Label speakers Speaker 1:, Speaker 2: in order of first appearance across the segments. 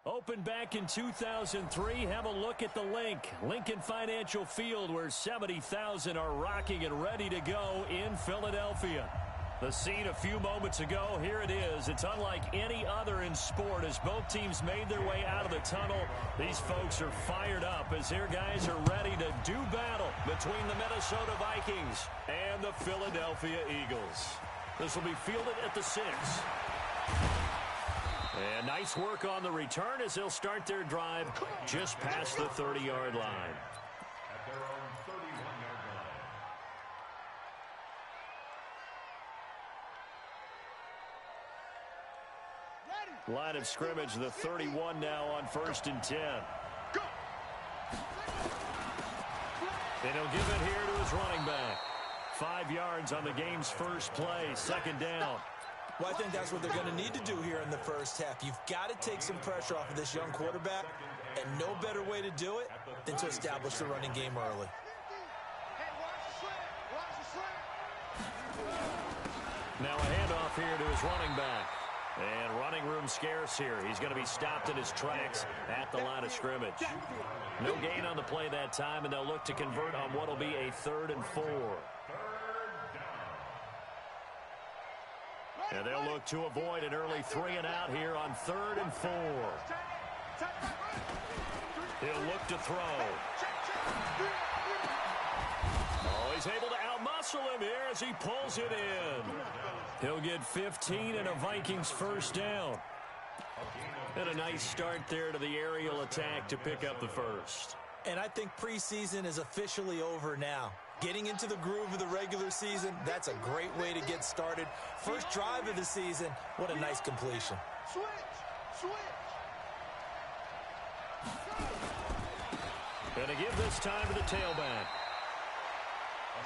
Speaker 1: Opened back in 2003, have a look at the link. Lincoln Financial Field, where 70,000 are rocking and ready to go in Philadelphia. The scene a few moments ago, here it is. It's unlike any other in sport as both teams made their way out of the tunnel. These folks are fired up as their guys are ready to do battle between the Minnesota Vikings and the Philadelphia Eagles. This will be fielded at the 6. And nice work on the return as they'll start their drive just past the 30-yard line.
Speaker 2: At their own 31-yard line.
Speaker 1: Line of scrimmage, the 31 now on 1st and 10. And he'll give it here to his running back. 5 yards on the game's first play, 2nd down.
Speaker 3: Well, I think that's what they're going to need to do here in the first half. You've got to take some pressure off of this young quarterback, and no better way to do it than to establish the running game early.
Speaker 1: Now a handoff here to his running back. And running room scarce here. He's going to be stopped in his tracks at the line of scrimmage. No gain on the play that time, and they'll look to convert on what will be a 3rd and 4. And they'll look to avoid an early 3 and out here on 3rd and 4. He'll look to throw. Oh, he's able to outmuscle him here as he pulls it in. He'll get 15 and a Vikings first down. And a nice start there to the aerial attack to pick up the first.
Speaker 3: And I think preseason is officially over now. Getting into the groove of the regular season, that's a great way to get started. First drive of the season, what a nice completion.
Speaker 1: And to give this time to the tailback.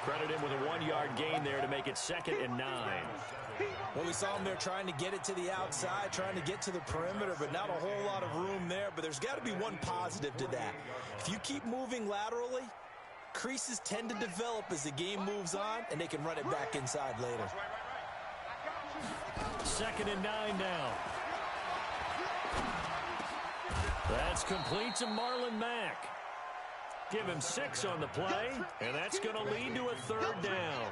Speaker 1: Credit him with a 1-yard gain there to make it 2nd and 9.
Speaker 3: Well, we saw him there trying to get it to the outside, trying to get to the perimeter, but not a whole lot of room there. But there's got to be one positive to that. If you keep moving laterally, creases tend to develop as the game moves on, and they can run it back inside later.
Speaker 1: 2nd and 9 now. That's complete to Marlon Mack. Give him 6 on the play, and that's going to lead to a 3rd down.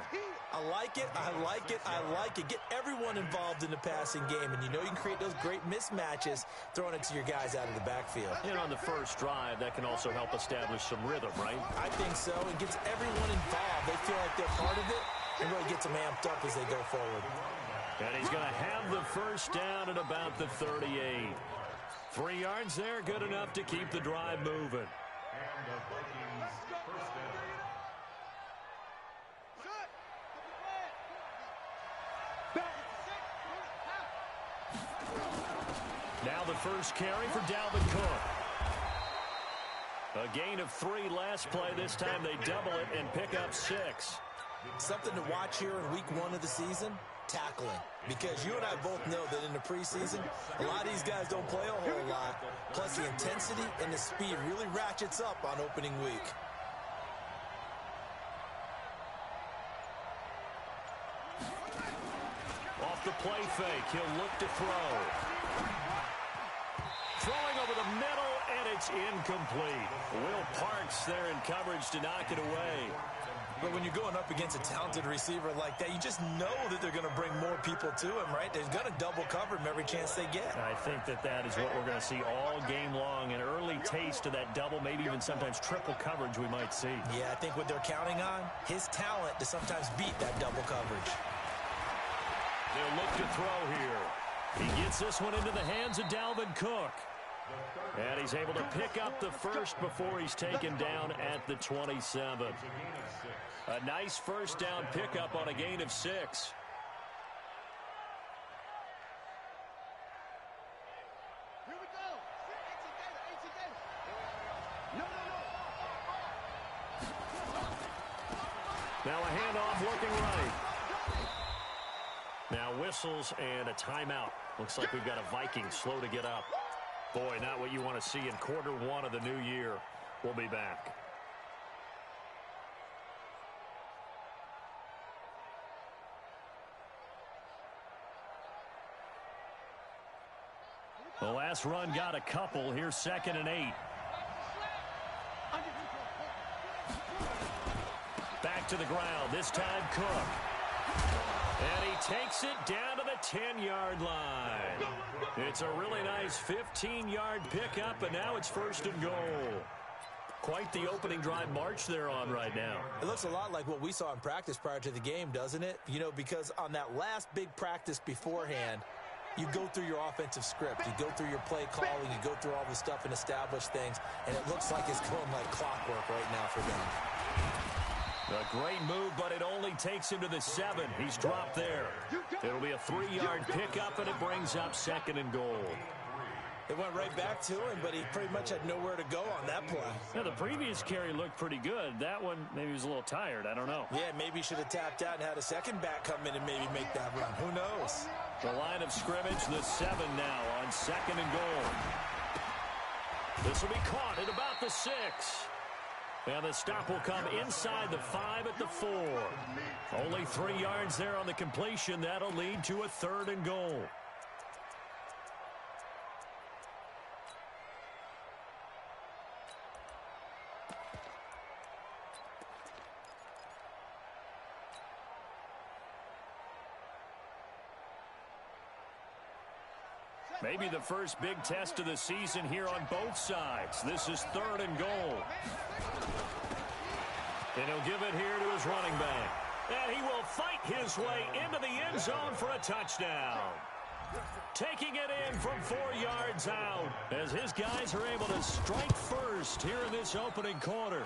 Speaker 3: I like it, I like it, I like it. Get everyone involved in the passing game, and you know you can create those great mismatches throwing it to your guys out of the backfield.
Speaker 1: And on the first drive, that can also help establish some rhythm, right?
Speaker 3: I think so. It gets everyone involved. They feel like they're part of it, and really gets them amped up as they go forward.
Speaker 1: And he's going to have the first down at about the 38. 3 yards there, good enough to keep the drive moving.
Speaker 2: And the Vikings first down.
Speaker 1: Now the first carry for Dalvin Cook. A gain of 3 last play. This time they double it and pick up 6.
Speaker 3: Something to watch here in week 1 of the season, tackling. Because you and I both know that in the preseason, a lot of these guys don't play a whole lot. Plus the intensity and the speed really ratchets up on opening week.
Speaker 1: Off the play fake, he'll look to throw. Throwing over the middle, and it's incomplete. Will Parks there in coverage to knock it away.
Speaker 3: But when you're going up against a talented receiver like that, you just know that they're going to bring more people to him, right? They're going to double cover him every chance they get.
Speaker 1: I think that is what we're going to see all game long. An early taste of that double, maybe even sometimes triple coverage we might see.
Speaker 3: Yeah, I think what they're counting on, his talent to sometimes beat that double coverage.
Speaker 1: They'll look to throw here. He gets this one into the hands of Dalvin Cook. And he's able to pick up the first before he's taken down at the 27. A nice first down pickup on a gain of 6. Now a handoff looking right. Now whistles and a timeout. Looks like we've got a Viking slow to get up. Boy, not what you want to see in quarter 1 of the new year. We'll be back. Well, Last run got a couple. Here's 2nd and 8. Back to the ground. This time Cook. And he takes it down to the 10-yard line. It's a really nice 15-yard pickup, and now it's 1st and goal. Quite the opening drive march they're on right now.
Speaker 3: It looks a lot like what we saw in practice prior to the game, doesn't it? You know, because on that last big practice beforehand, you go through your offensive script. You go through your play calling. You go through all the stuff and establish things, and it looks like it's going like clockwork right now for them.
Speaker 1: A great move, but it only takes him to the 7. He's dropped there. It'll be a 3-yard pickup, and it brings up 2nd and goal.
Speaker 3: It went right back to him, but he pretty much had nowhere to go on that play.
Speaker 1: Yeah, the previous carry looked pretty good. That one, maybe he was a little tired. I don't know.
Speaker 3: Yeah, maybe he should have tapped out and had a second back come in and maybe make that run. Who knows?
Speaker 1: The line of scrimmage, the 7 now on 2nd and goal. This will be caught at about the 6. And the stop will come inside the 5 at the 4. Only 3 yards there on the completion. That'll lead to a 3rd and goal. Maybe the first big test of the season here on both sides. This is 3rd and goal. And he'll give it here to his running back. And he will fight his way into the end zone for a touchdown. Taking it in from 4 yards out as his guys are able to strike first here in this opening quarter.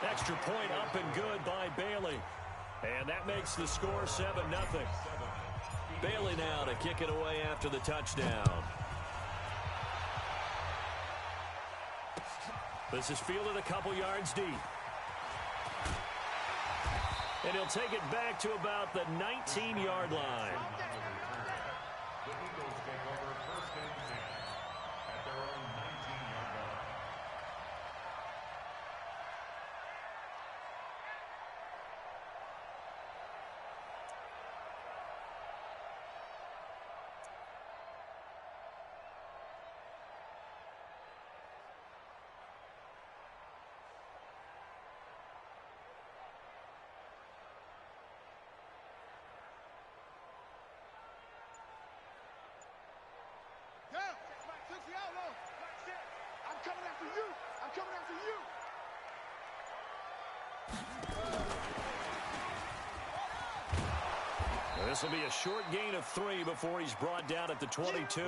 Speaker 1: Extra point up and good by Bailey. And that makes the score 7-0. Bailey now to kick it away after the touchdown. This is fielded a couple yards deep. And he'll take it back to about the 19-yard line.
Speaker 2: The Eagles take over 1st and 10 at their own 19-yard line.
Speaker 4: I'm coming after you. I'm coming after you.
Speaker 1: This will be a short gain of 3 before he's brought down at the 22.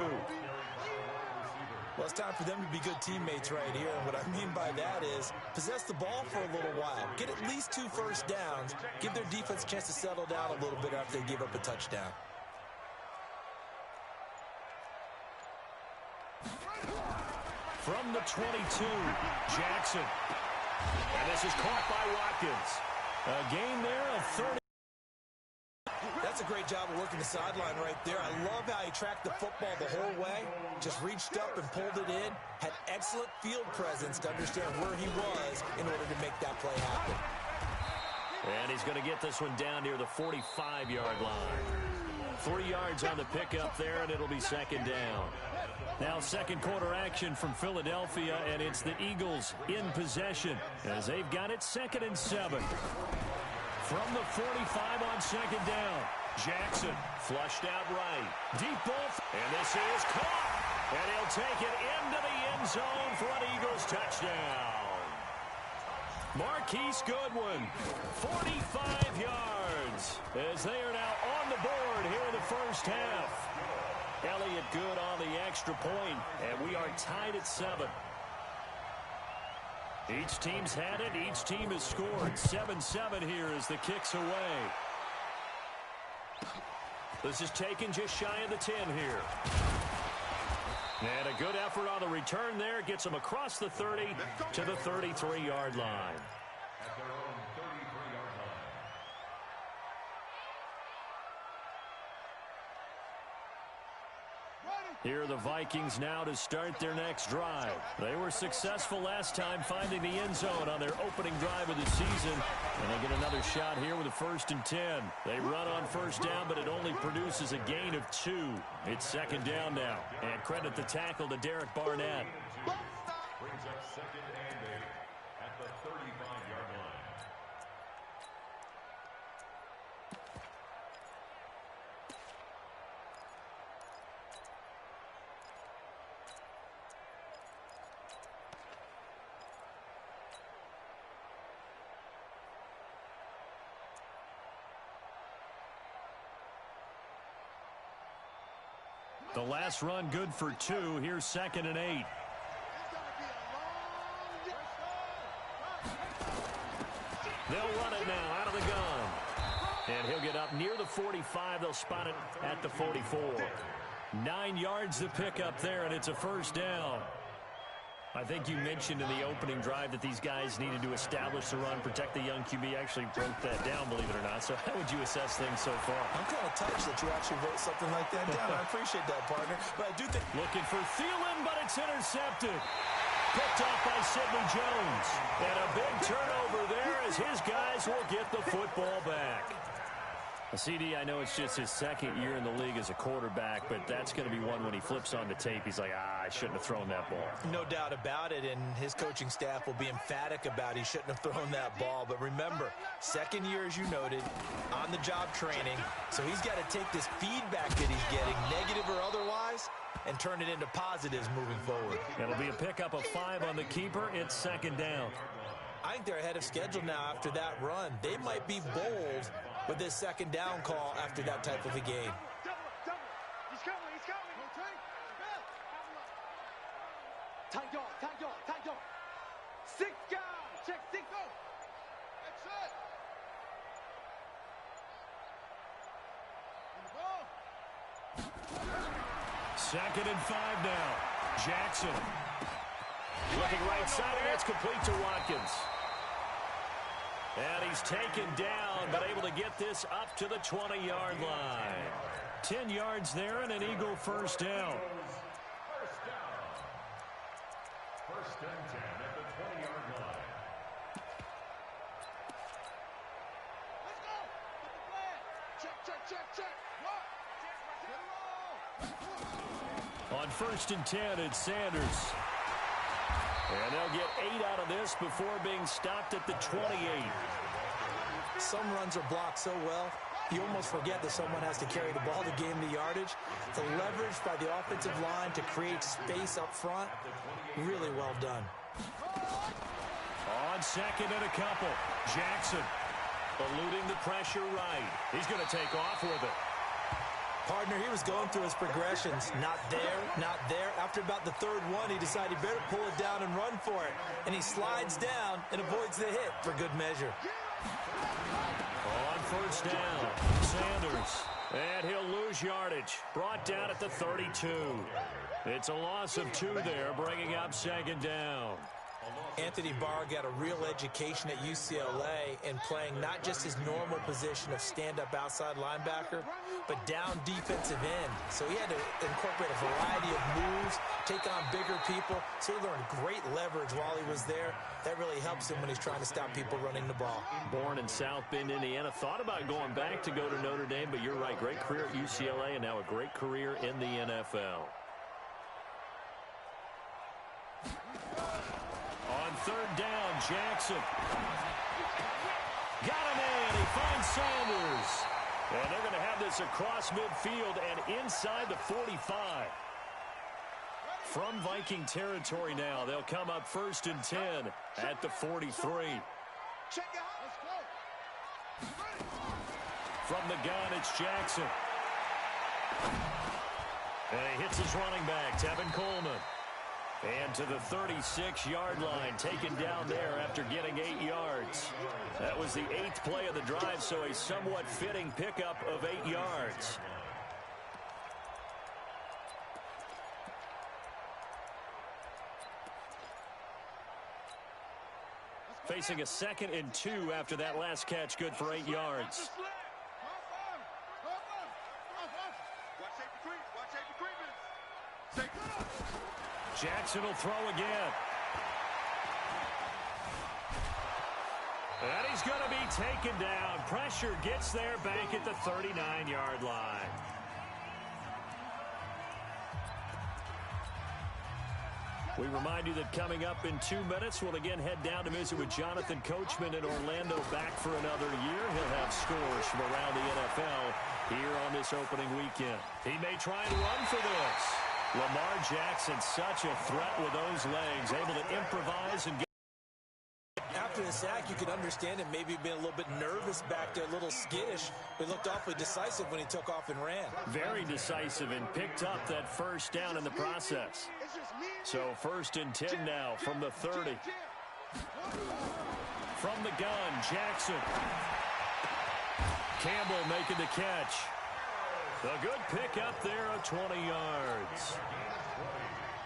Speaker 3: Well, it's time for them to be good teammates right here. And what I mean by that is possess the ball for a little while. Get at least 2 first downs. Give their defense a chance to settle down a little bit after they give up a touchdown.
Speaker 1: From the 22, Jackson. And this is caught by Watkins. A gain there of 30.
Speaker 3: That's a great job of working the sideline right there. I love how he tracked the football the whole way. Just reached up and pulled it in. Had excellent field presence to understand where he was in order to make that play happen.
Speaker 1: And he's going to get this one down near the 45-yard line. 3 yards on the pickup there, and it'll be 2nd down. Now 2nd quarter action from Philadelphia, and it's the Eagles in possession as they've got it 2nd and 7. From the 45 on 2nd down, Jackson flushed out right. Deep ball, and this is caught. And he'll take it into the end zone for an Eagles touchdown. Marquise Goodwin, 45 yards, as they are now on the board here in the first half. Elliott good on the extra point, and we are tied at 7. Each team's had it. Each team has scored. 7-7 here as the kick's away. This is taken just shy of the 10 here. And a good effort on the return there. Gets them across the 30 to the 33-yard line.
Speaker 2: At their own 33-yard line.
Speaker 4: Ready.
Speaker 1: Here are the Vikings now to start their next drive. They were successful last time finding the end zone on their opening drive of the season. And they get another shot here with a 1st and 10. They run on first down, but it only produces a gain of 2. It's second down now. And credit the tackle to Derek Barnett.
Speaker 2: Brings up 2nd and 8 at the 35-yard line.
Speaker 1: The last run good for 2. Here's 2nd and 8. They'll run it now out of the gun. And he'll get up near the 45. They'll spot it at the 44. 9 yards to pick up there, and it's a first down. I think you mentioned in the opening drive that these guys needed to establish the run, protect the young QB. Actually broke that down, believe it or not. So how would you assess things so far?
Speaker 3: I'm kind of touched that you actually wrote something like that down. I appreciate that, partner. But I do think...
Speaker 1: Looking for Thielen, but it's intercepted. Picked off by Sidney Jones. And a big turnover there as his guys will get the football back. CD, I know it's just his 2nd year in the league as a quarterback, but that's going to be one when he flips on the tape. He's like, I shouldn't have thrown that ball.
Speaker 3: No doubt about it, and his coaching staff will be emphatic about he shouldn't have thrown that ball. But remember, 2nd year, as you noted, on-the-job training. So he's got to take this feedback that he's getting, negative or otherwise, and turn it into positives moving forward.
Speaker 1: It'll be a pickup of 5 on the keeper. It's 2nd down.
Speaker 3: I think they're ahead of schedule now after that run. They might be bold with this 2nd down call after that type of a game.
Speaker 4: He's coming, he's coming. Tight dog, tight dog, tight dog. 6 guys, check 6, go. That's it.
Speaker 1: 2nd and 5 now. Jackson. Looking right side, and that's complete to Watkins. And he's taken down, but able to get this up to the 20-yard line. 10 yards there and an Eagle first down.
Speaker 2: First and 10 at the 20-yard line.
Speaker 4: Let's go. Put the flag. Check.
Speaker 1: On 1st and 10, it's Sanders. And they'll get 8 out of this before being stopped at the 28.
Speaker 3: Some runs are blocked so well, you almost forget that someone has to carry the ball to gain the yardage. The leverage by the offensive line to create space up front, really well done.
Speaker 1: On 2nd and a couple, Jackson eluding the pressure right. He's going to take off with it.
Speaker 3: Partner, he was going through his progressions. Not there, not there. After about the 3rd one, he decided he better pull it down and run for it. And he slides down and avoids the hit for good measure.
Speaker 1: On 1st down, Sanders. And he'll lose yardage. Brought down at the 32. It's a loss of 2 there, bringing up 2nd down.
Speaker 3: Anthony Barr got a real education at UCLA in playing not just his normal position of stand-up outside linebacker, but down defensive end. So he had to incorporate a variety of moves, take on bigger people. So he learned great leverage while he was there. That really helps him when he's trying to stop people running the ball.
Speaker 1: Born in South Bend, Indiana. Thought about going back to go to Notre Dame, but you're right. Great career at UCLA and now a great career in the NFL. On 3rd down, Jackson. Got him in. He finds Sanders. And they're going to have this across midfield and inside the 45. From Viking territory now, they'll come up 1st and 10 at the 43.
Speaker 4: Check out. Let's go.
Speaker 1: From the gun, it's Jackson. And he hits his running back, Tevin Coleman. And to the 36-yard line, taken down there after getting 8 yards. That was the 8th play of the drive, so a somewhat fitting pickup of 8 yards. Facing a 2nd and 2 after that last catch, good for 8 yards.
Speaker 4: Watch safety creep. Watch safety creeping.
Speaker 1: Jackson will throw again. And he's going to be taken down. Pressure gets there back at the 39-yard line. We remind you that coming up in 2 minutes, we'll again head down to visit with Jonathan Coachman in Orlando, back for another year. He'll have scores from around the NFL here on this opening weekend. He may try and run for this. Lamar Jackson, such a threat with those legs, able to improvise and get.
Speaker 3: After the sack, you could understand him maybe being a little bit nervous back there, a little skittish. He looked awfully decisive when he took off and ran.
Speaker 1: Very decisive and picked up that first down in the process. So 1st and 10 now from the 30. From the gun, Jackson. Campbell making the catch. A good pick up there of 20 yards.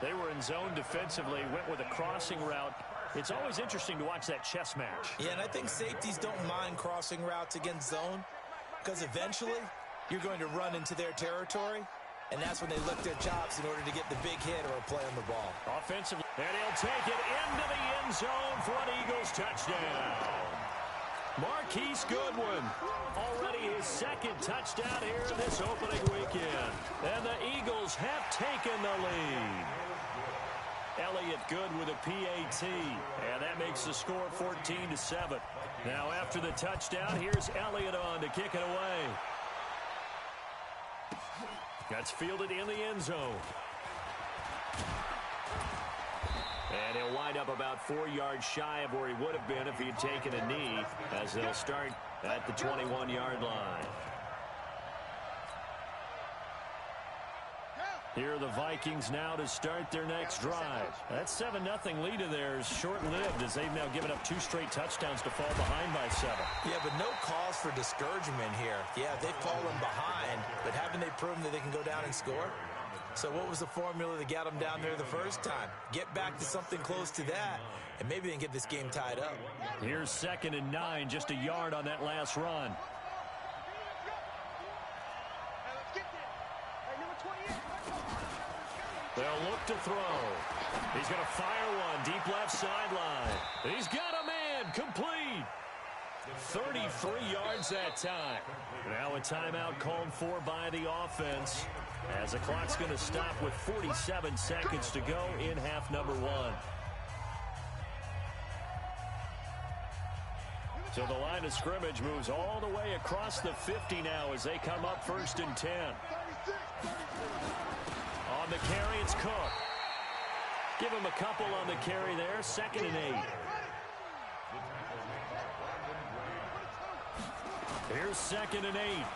Speaker 1: They were in zone defensively, went with a crossing route. It's always interesting to watch that chess match.
Speaker 3: Yeah, and I think safeties don't mind crossing routes against zone, because eventually you're going to run into their territory, and that's when they look their chops in order to get the big hit or a play on the ball.
Speaker 1: Offensively, and he'll take it into the end zone for an Eagles touchdown. Marquise Goodwin, already his 2nd touchdown here in this opening weekend. And the Eagles have taken the lead. Elliott good with a PAT, and that makes the score 14-7. Now after the touchdown, here's Elliott on to kick it away. That's fielded in the end zone. And he'll wind up about 4 yards shy of where he would have been if he had taken a knee, as they'll start at the 21-yard line. Here are the Vikings now to start their next drive. That 7-0 lead of theirs short-lived, as they've now given up 2 straight touchdowns to fall behind by 7.
Speaker 3: Yeah, but no cause for discouragement here. Yeah, they've fallen behind, but haven't they proven that they can go down and score? So what was the formula that got them down there the first time? Get back to something close to that, and maybe they can get this game tied up.
Speaker 1: Here's 2nd and 9, just a yard on that last run. They'll look to throw. He's going to fire one deep left sideline. He's got a man complete. 33 yards that time. Now a timeout called for by the offense, as the clock's going to stop with 47 seconds to go in half number 1. So the line of scrimmage moves all the way across the 50 now as they come up 1st and 10. On the carry, it's Cook. Give him a couple on the carry there. 2nd and 8. Here's 2nd and 8.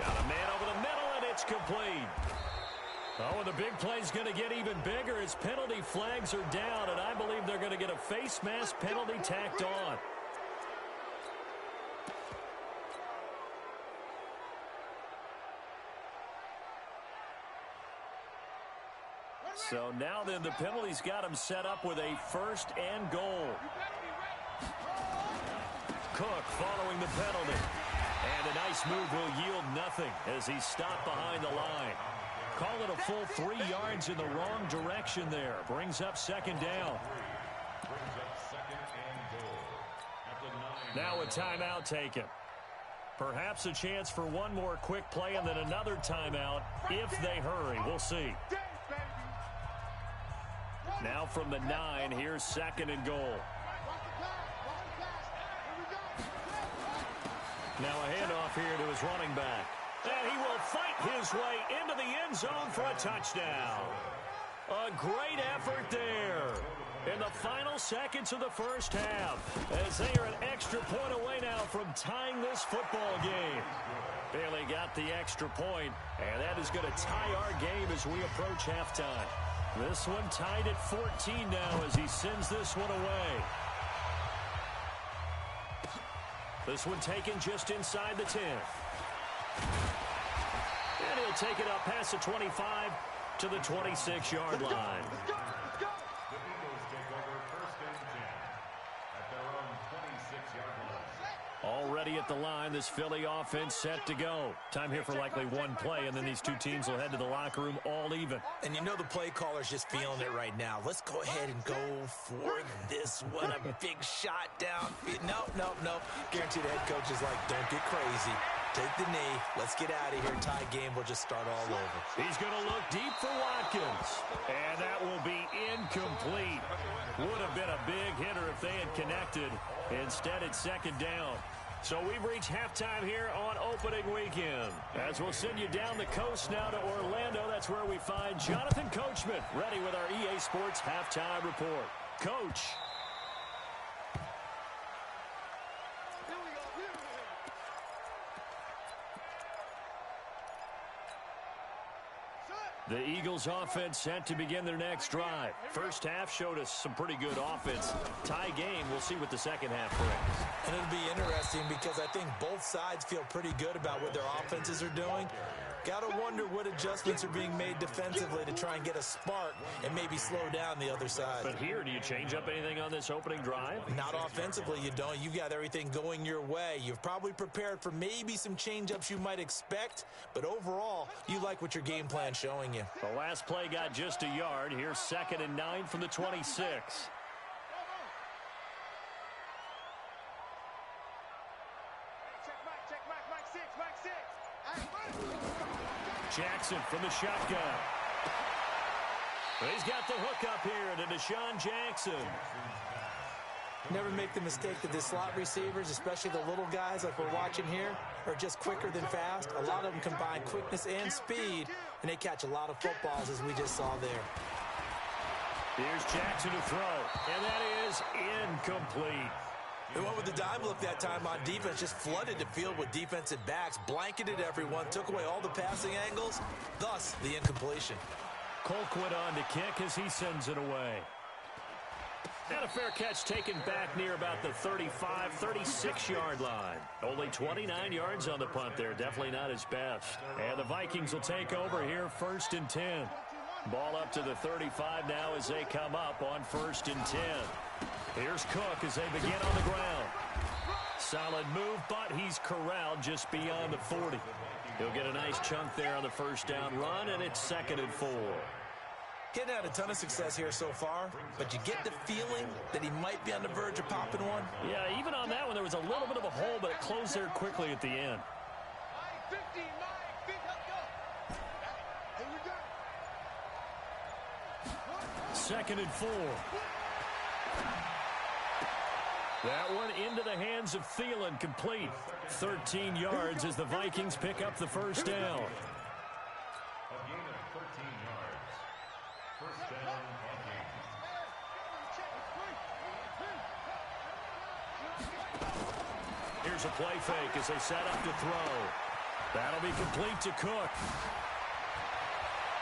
Speaker 1: Got a man over the middle, and it's complete. Oh, and the big play's going to get even bigger as penalty flags are down, and I believe they're going to get a face mask penalty tacked on. So now then, the penalty's got him set up with a 1st and goal. Cook following the penalty. And a nice move will yield nothing as he's stopped behind the line. Call it a full 3 yards in the wrong direction there. Brings up 2nd down. Now a timeout taken. Perhaps a chance for one more quick play and then another timeout if they hurry. We'll see. Now from the 9, here's 2nd and goal. Now a handoff here to his running back. And he will fight his way into the end zone for a touchdown. A great effort there in the final seconds of the first half, as they are an extra point away now from tying this football game. Bailey got the extra point, and that is going to tie our game as we approach halftime. This one tied at 14 now as he sends this one away. This one taken just inside the 10. And he'll take it up past the 25 to the 26-yard line.
Speaker 2: The Eagles take over 1st and 10 at their own 26-yard line.
Speaker 1: ready at the line. This Philly offense set to go. Time here for likely one play, and then these two teams will head to the locker room all even.
Speaker 3: And you know the play caller's just feeling it right now. Let's go ahead and go for this one. A big shot down. Nope. Guaranteed the head coach is like, don't get crazy. Take the knee. Let's get out of here. Tie game will just start all over.
Speaker 1: He's going to look deep for Watkins. And that will be incomplete. Would have been a big hitter if they had connected. Instead, it's second down. So we've reached halftime here on opening weekend. As we'll send you down the coast now to Orlando, that's where we find Jonathan Coachman, ready with our EA Sports halftime report. Coach. The Eagles offense set to begin their next drive. First half showed us some pretty good offense. Tie game, we'll see what the second half brings.
Speaker 3: And it'll be interesting because I think both sides feel pretty good about what their offenses are doing. Got to wonder what adjustments are being made defensively to try and get a spark and maybe slow down the other side.
Speaker 1: But here, do you change up anything on this opening drive?
Speaker 3: Not offensively, you don't. You've got everything going your way. You've probably prepared for maybe some change-ups you might expect, but overall, you like what your game plan's showing you.
Speaker 1: The last play got just a yard. Here's 2nd and 9 from the 26. Jackson from the shotgun. He's got the hook up here to Deshaun Jackson.
Speaker 3: Never make the mistake that the slot receivers, especially the little guys like we're watching here, are just quicker than fast. A lot of them combine quickness and speed, and they catch a lot of footballs, as we just saw there.
Speaker 1: Here's Jackson to throw, and that is incomplete.
Speaker 3: They went with the dime look that time on defense, just flooded the field with defensive backs, blanketed everyone, took away all the passing angles, thus the incompletion.
Speaker 1: Colquitt on to kick as he sends it away. And a fair catch taken back near about the 35, 36-yard line. Only 29 yards on the punt there. Definitely not his best. And the Vikings will take over here, 1st and 10. Ball up to the 35 now as they come up on 1st and 10. Here's Cook as they begin on the ground. Solid move, but he's corralled just beyond the 40. He'll get a nice chunk there on the first down run, and it's 2nd and 4.
Speaker 3: Getting had a ton of success here so far, but you get the feeling that he might be on the verge of popping one.
Speaker 1: Yeah, even on that one, there was a little bit of a hole, but it closed there quickly at the end. 2nd and 4. That one into the hands of Thielen, complete. 13 yards as the Vikings pick up the first down.
Speaker 2: A gain of 13 yards. First down, Vikings.
Speaker 1: Here's a play fake as they set up to throw. That'll be complete to Cook.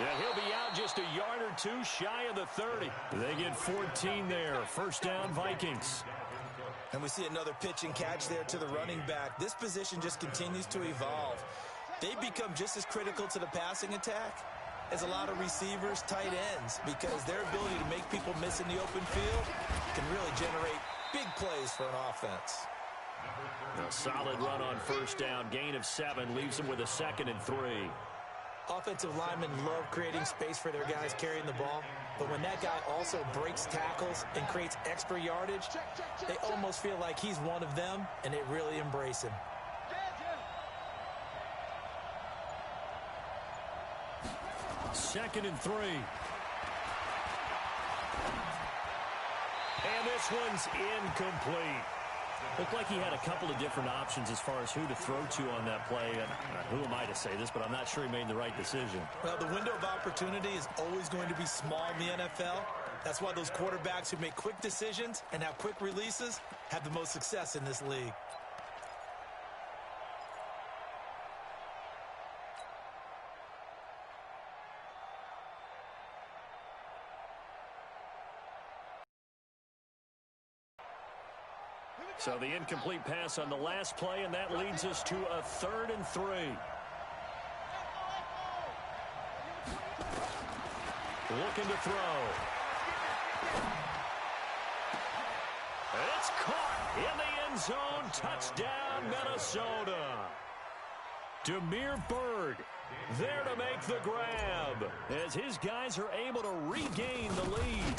Speaker 1: And he'll be out just a yard or two shy of the 30. They get 14 there. First down, Vikings.
Speaker 3: And we see another pitch and catch there to the running back. This position just continues to evolve. They become just as critical to the passing attack as a lot of receivers, tight ends, because their ability to make people miss in the open field can really generate big plays for an offense.
Speaker 1: A solid run on first down. Gain of 7 leaves them with a 2nd and 3.
Speaker 3: Offensive linemen love creating space for their guys carrying the ball, but when that guy also breaks tackles and creates extra yardage, they almost feel like he's one of them, and they really embrace him.
Speaker 1: 2nd and 3. And this one's incomplete. Looked like he had a couple of different options as far as who to throw to on that play. And who am I to say this, but I'm not sure he made the right decision.
Speaker 3: Well, the window of opportunity is always going to be small in the NFL. That's why those quarterbacks who make quick decisions and have quick releases have the most success in this league.
Speaker 1: So the incomplete pass on the last play, and that leads us to a 3rd and 3. Looking to throw. It's caught in the end zone. Touchdown, Minnesota. Demir Bird there to make the grab as his guys are able to regain the lead.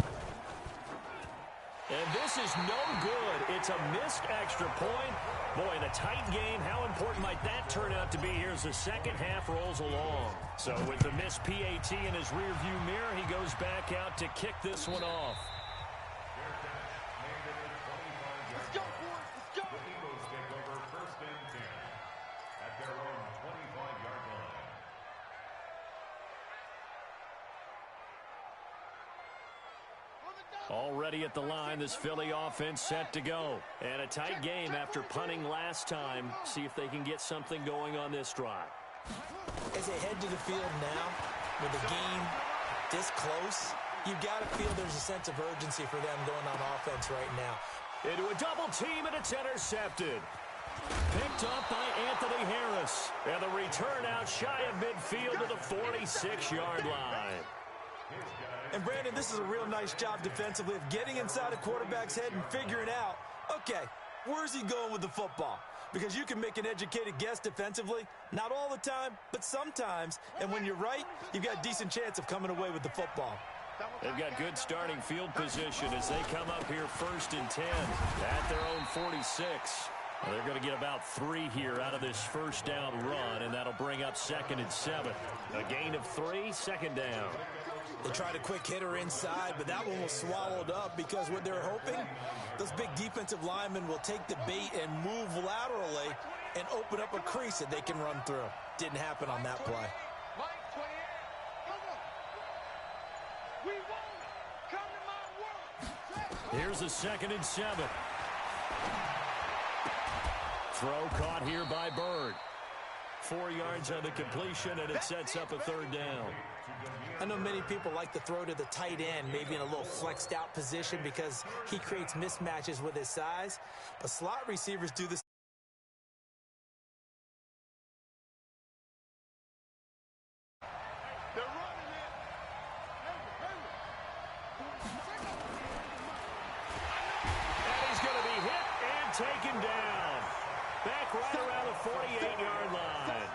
Speaker 1: And this is no good. It's a missed extra point. Boy, in a tight game, how important might that turn out to be here as the second half rolls along. So with the missed PAT in his rearview mirror, he goes back out to kick this one off.
Speaker 4: Let's go, boys. Let's go.
Speaker 2: The Eagles take over 1st and 10 at their own 25-yard line.
Speaker 1: Already at the line, this Philly offense set to go. And a tight game after punting last time. See if they can get something going on this drive.
Speaker 3: As they head to the field now, with the game this close, you've got to feel there's a sense of urgency for them going on offense right now.
Speaker 1: Into a double team, and it's intercepted. Picked up by Anthony Harris. And the return out shy of midfield to the 46-yard line.
Speaker 3: And, Brandon, this is a real nice job defensively of getting inside a quarterback's head and figuring out, okay, where's he going with the football? Because you can make an educated guess defensively, not all the time, but sometimes. And when you're right, you've got a decent chance of coming away with the football.
Speaker 1: They've got good starting field position as they come up here 1st and 10 at their own 46. Well, they're going to get about 3 here out of this first down run, and that'll bring up 2nd and 7. A gain of 3, 2nd down.
Speaker 3: They tried a quick hitter inside, but that one was swallowed up because what they're hoping, those big defensive linemen will take the bait and move laterally and open up a crease that they can run through. Didn't happen on that play.
Speaker 1: Here's a 2nd and 7. Throw caught here by Bird. 4 yards on the completion, and it sets up a 3rd down.
Speaker 3: I know many people like to throw to the tight end, maybe in a little flexed out position because he creates mismatches with his size. But slot receivers do this.
Speaker 4: They're running it.
Speaker 1: And he's going to be hit and taken down. Back right around the 48-yard line.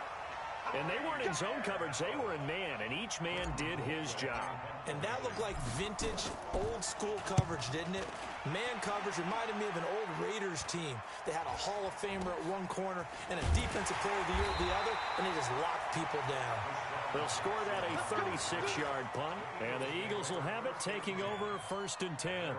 Speaker 1: And they weren't in zone coverage. They were in man, and each man did his job.
Speaker 3: And that looked like vintage, old-school coverage, didn't it? Man coverage reminded me of an old Raiders team. They had a Hall of Famer at one corner and a defensive player of the year at the other, and they just locked people down.
Speaker 1: They'll score that a 36-yard punt, and the Eagles will have it taking over 1st and 10.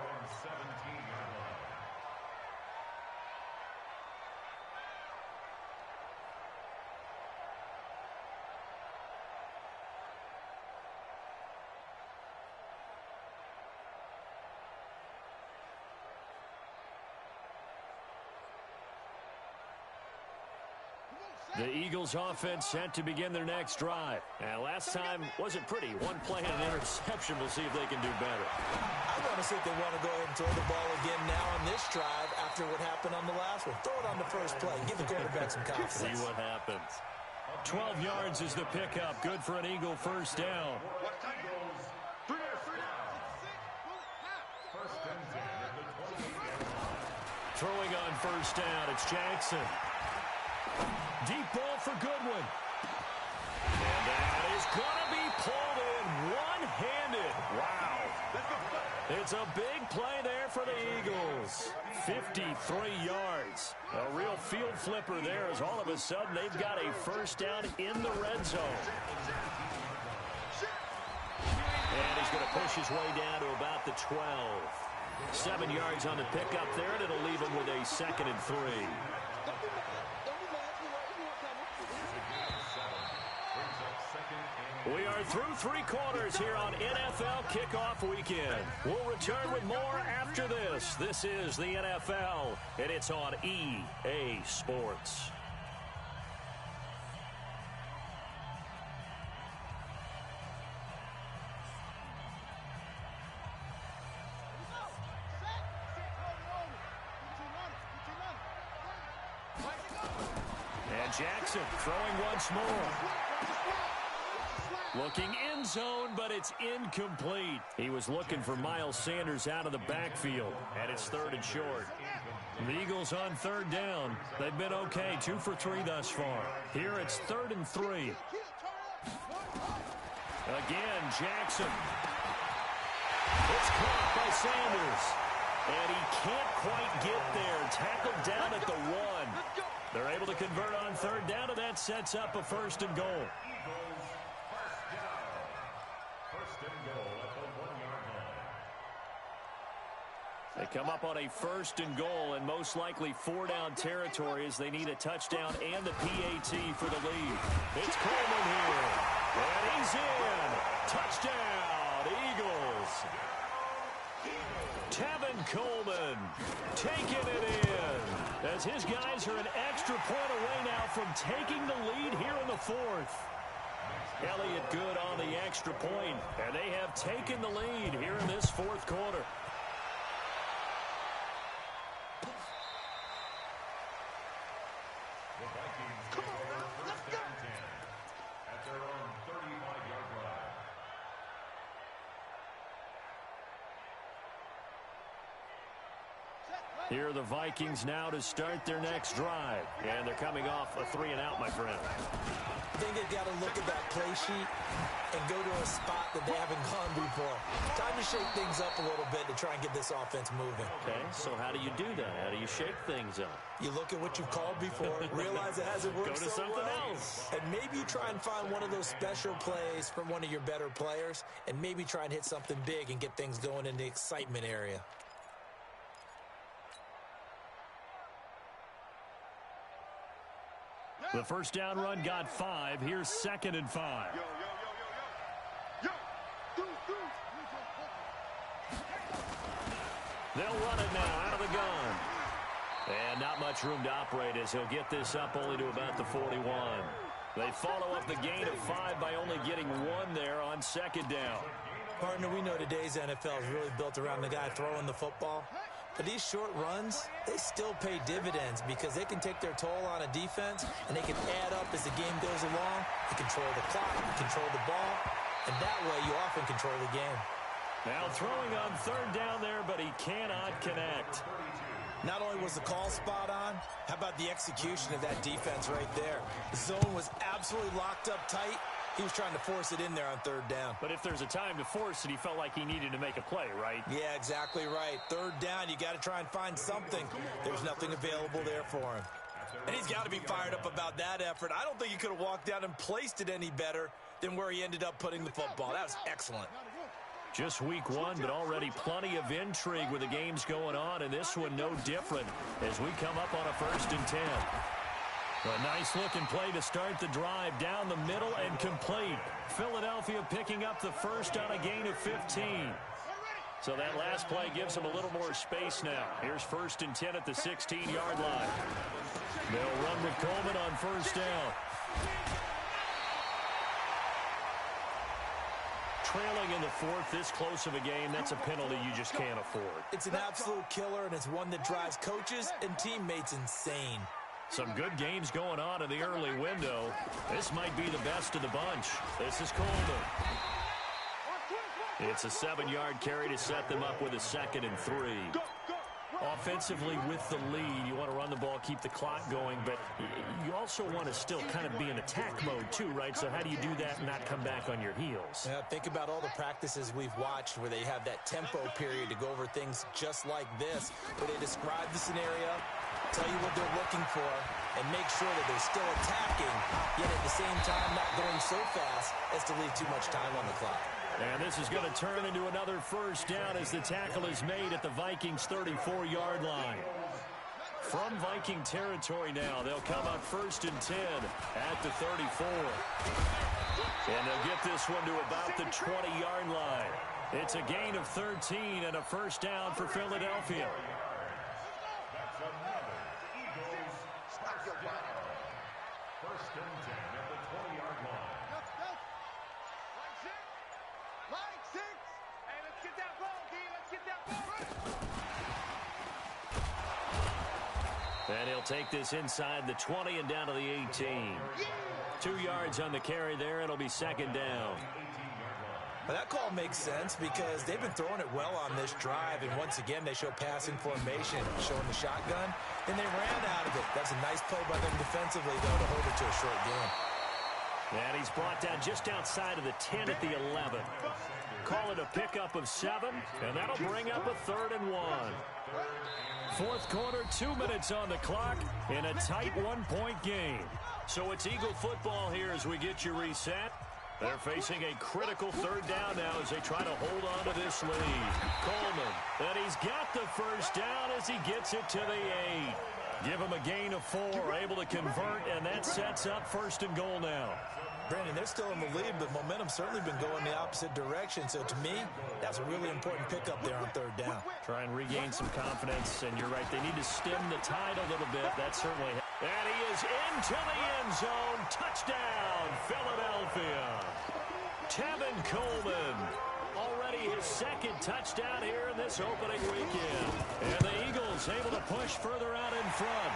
Speaker 1: The Eagles offense set to begin their next drive. And last time wasn't pretty. One play and an interception. We'll see if they can do better.
Speaker 3: I want to see if they want to go ahead and throw the ball again now on this drive after what happened on the last one. Throw it on the first play. Give the quarterback some confidence.
Speaker 1: See what happens. 12 yards is the pickup. Good for an Eagle 1st down. Throwing on 1st down, it's Jackson. Deep ball for Goodwin. And that is going to be pulled in one-handed. Wow. It's a big play there for the Eagles. 53 yards. A real field flipper there as all of a sudden they've got a 1st down in the red zone. And he's going to push his way down to about the 12. 7 yards on the pickup there, and it'll leave him with a 2nd and 3. We are through 3 quarters here on NFL Kickoff Weekend. We'll return with more after this. This is the NFL, and it's on EA Sports. And Jackson throwing once more. Looking end zone, but it's incomplete. He was looking for Miles Sanders out of the backfield, and it's 3rd and short. The Eagles on 3rd down. They've been okay, 2 for 3 thus far. Here it's 3rd and 3. Again, Jackson. It's caught by Sanders. And he can't quite get there. Tackled down at the 1. They're able to convert on 3rd down, and that sets up a 1st and goal. They come up on a 1st and goal, and most likely 4-down territory as they need a touchdown and the PAT for the lead. It's Coleman here, and he's in. Touchdown, Eagles. Tevin Coleman taking it in as his guys are an extra point away now from taking the lead here in the 4th. Elliott good on the extra point, and they have taken the lead here in this 4th quarter. Here are the Vikings now to start their next drive. And they're coming off a 3-and-out, my friend.
Speaker 3: I think they've got to look at that play sheet and go to a spot that they haven't gone before. Time to shake things up a little bit to try and get this offense moving.
Speaker 1: Okay, so how do you do that? How do you shake things up?
Speaker 3: You look at what you've called before, realize it hasn't worked
Speaker 1: Go to
Speaker 3: so
Speaker 1: something
Speaker 3: well,
Speaker 1: else.
Speaker 3: and maybe you try and find one of those special plays from one of your better players, and maybe try and hit something big and get things going in the excitement area.
Speaker 1: The first down run got 5. Here's 2nd and 5. They'll run it now out of the gun. And not much room to operate as he'll get this up only to about the 41. They follow up the gain of 5 by only getting 1 there on 2nd down.
Speaker 3: Partner, we know today's NFL is really built around the guy throwing the football. But these short runs, they still pay dividends because they can take their toll on a defense and they can add up as the game goes along. You control the clock, you control the ball, and that way you often control the game.
Speaker 1: Now throwing on 3rd down there, but he cannot connect.
Speaker 3: Not only was the call spot on, how about the execution of that defense right there? The zone was absolutely locked up tight. He was trying to force it in there on 3rd down.
Speaker 1: But if there's a time to force it, he felt like he needed to make a play, right?
Speaker 3: Yeah, exactly right. 3rd down, you got to try and find something. There's nothing available there for him. And he's got to be fired up about that effort. I don't think he could have walked down and placed it any better than where he ended up putting the football. That was excellent.
Speaker 1: Just week 1, but already plenty of intrigue with the games going on, and this one no different as we come up on a 1st and 10. A nice-looking play to start the drive down the middle and complete. Philadelphia picking up the first on a gain of 15. So that last play gives them a little more space now. Here's 1st and 10 at the 16-yard line. They'll run with Coleman on 1st down. Trailing in the 4th, this close of a game, that's a penalty you just can't afford.
Speaker 3: It's an absolute killer, and it's one that drives coaches and teammates insane.
Speaker 1: Some good games going on in the early window. This might be the best of the bunch. This is Coleman. It's a 7-yard carry to set them up with a 2nd and 3. Offensively with the lead, you want to run the ball, keep the clock going, but you also want to still kind of be in attack mode too, right? So how do you do that and not come back on your heels?
Speaker 3: Yeah, think about all the practices we've watched where they have that tempo period to go over things just like this, where they describe the scenario, tell you what they're looking for, and make sure that they're still attacking, yet at the same time not going so fast as to leave too much time on the clock.
Speaker 1: And this is going to turn into another first down as the tackle is made at the Vikings' 34-yard line. From Viking territory now, they'll come up 1st and 10 at the 34. And they'll get this one to about the 20-yard line. It's a gain of 13 and a first down for Philadelphia.
Speaker 2: That's another Eagles first down. 1st and 10 at the 20-yard line.
Speaker 4: Line 6. Hey, let's get that ball, D. Let's get that ball.
Speaker 1: And he'll take this inside the 20 and down to the 18. 2 yards on the carry there. It'll be second down.
Speaker 3: Well, that call makes sense because they've been throwing it well on this drive, and once again they show passing formation, showing the shotgun, and they ran out of it. That's a nice play by them defensively, though, to hold it to a short game.
Speaker 1: And he's brought down just outside of the 10 at the 11. Call it a pickup of 7, and that'll bring up a 3rd and 1. Fourth quarter, 2 minutes on the clock in a tight 1-point game. So it's Eagle football here as we get you reset. They're facing a critical 3rd down now as they try to hold on to this lead. Coleman, and he's got the first down as he gets it to the 8. Give him a gain of 4, able to convert, and that sets up 1st and goal now.
Speaker 3: Brandon, they're still in the lead, but momentum's certainly been going the opposite direction. So to me, that's a really important pickup there on 3rd down.
Speaker 1: Try and regain some confidence, and you're right, they need to stem the tide a little bit. That certainly. And he is into the end zone. Touchdown, Philadelphia. Tevin Coleman. Already his 2nd touchdown here in this opening weekend. And the Eagles able to push further out in front.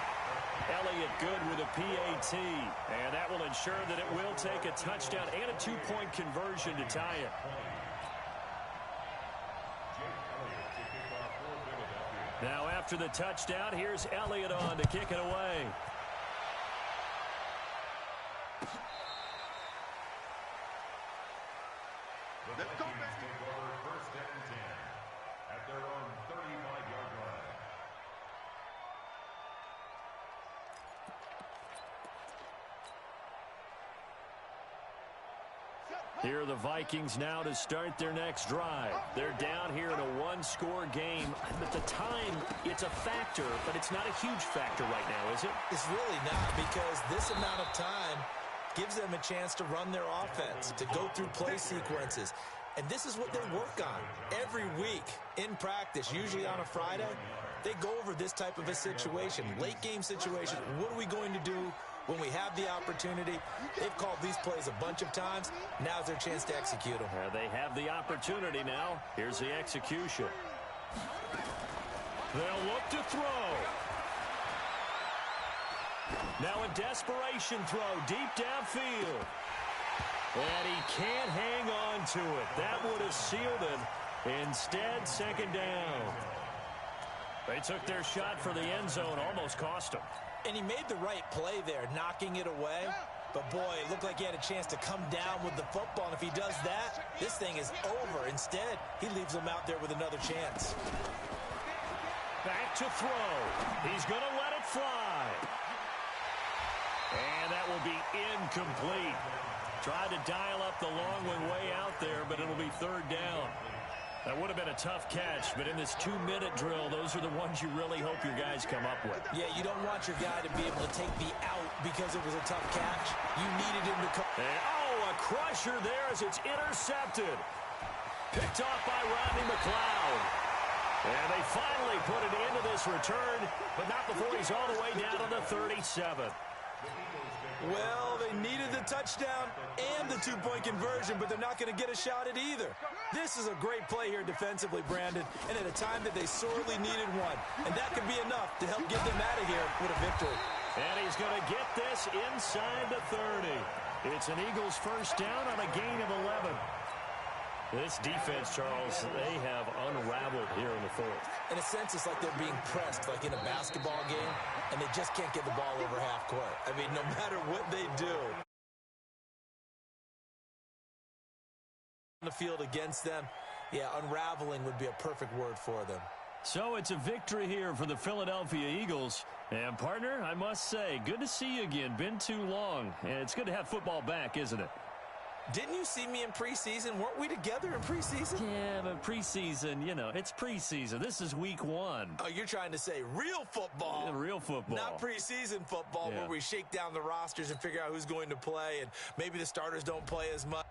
Speaker 1: Elliott good with a PAT. And that will ensure that it will take a touchdown and a 2-point conversion to tie it. Now after the touchdown, here's Elliott on to kick it away.
Speaker 2: The Vikings take over 1st and 10 at their own 35-yard line.
Speaker 1: Here are the Vikings now to start their next drive. They're down here in a 1-score game. At the time, it's a factor, but it's not a huge factor right now, is it?
Speaker 3: It's really not, because this amount of time gives them a chance to run their offense, to go through play sequences. And this is what they work on every week in practice, usually on a Friday. They go over this type of a situation, late game situation. What are we going to do when we have the opportunity? They've called these plays a bunch of times. Now's their chance to execute them.
Speaker 1: They have the opportunity now. Here's the execution. They'll look to throw. Now a desperation throw deep downfield. And he can't hang on to it. That would have sealed it. Instead, 2nd down. They took their shot for the end zone, almost cost him.
Speaker 3: And he made the right play there, knocking it away. But, boy, it looked like he had a chance to come down with the football. And if he does that, this thing is over. Instead, he leaves him out there with another chance.
Speaker 1: Back to throw. He's going to let it fly. And that will be incomplete. Tried to dial up the long one way out there, but it'll be 3rd down. That would have been a tough catch, but in this 2-minute drill, those are the ones you really hope your guys come up with.
Speaker 3: Yeah, you don't want your guy to be able to take the out because it was a tough catch. You needed him to come.
Speaker 1: A crusher there as it's intercepted. Picked off by Rodney McLeod. And they finally put it into this return, but not before he's all the way down to the 37.
Speaker 3: Well, they needed the touchdown and the 2-point conversion, but they're not going to get a shot at either. This is a great play here defensively, Brandon, and at a time that they sorely needed one. And that could be enough to help get them out of here with a victory.
Speaker 1: And he's going to get this inside the 30. It's an Eagles 1st down on a gain of 11. This defense, Charles, they have unraveled here in the 4th.
Speaker 3: In a sense, it's like they're being pressed, like in a basketball game, and they just can't get the ball over half court. I mean, no matter what they do on the field against them, yeah, unraveling would be a perfect word for them.
Speaker 1: So it's a victory here for the Philadelphia Eagles. And, partner, I must say, good to see you again. Been too long. And it's good to have football back, isn't it?
Speaker 3: Didn't you see me in preseason? Weren't we together in preseason?
Speaker 1: Yeah, but preseason, you know, it's preseason. This is week 1.
Speaker 3: Oh, you're trying to say real football.
Speaker 1: Yeah, real football.
Speaker 3: Not preseason football where we shake down the rosters and figure out who's going to play, and maybe the starters don't play as much.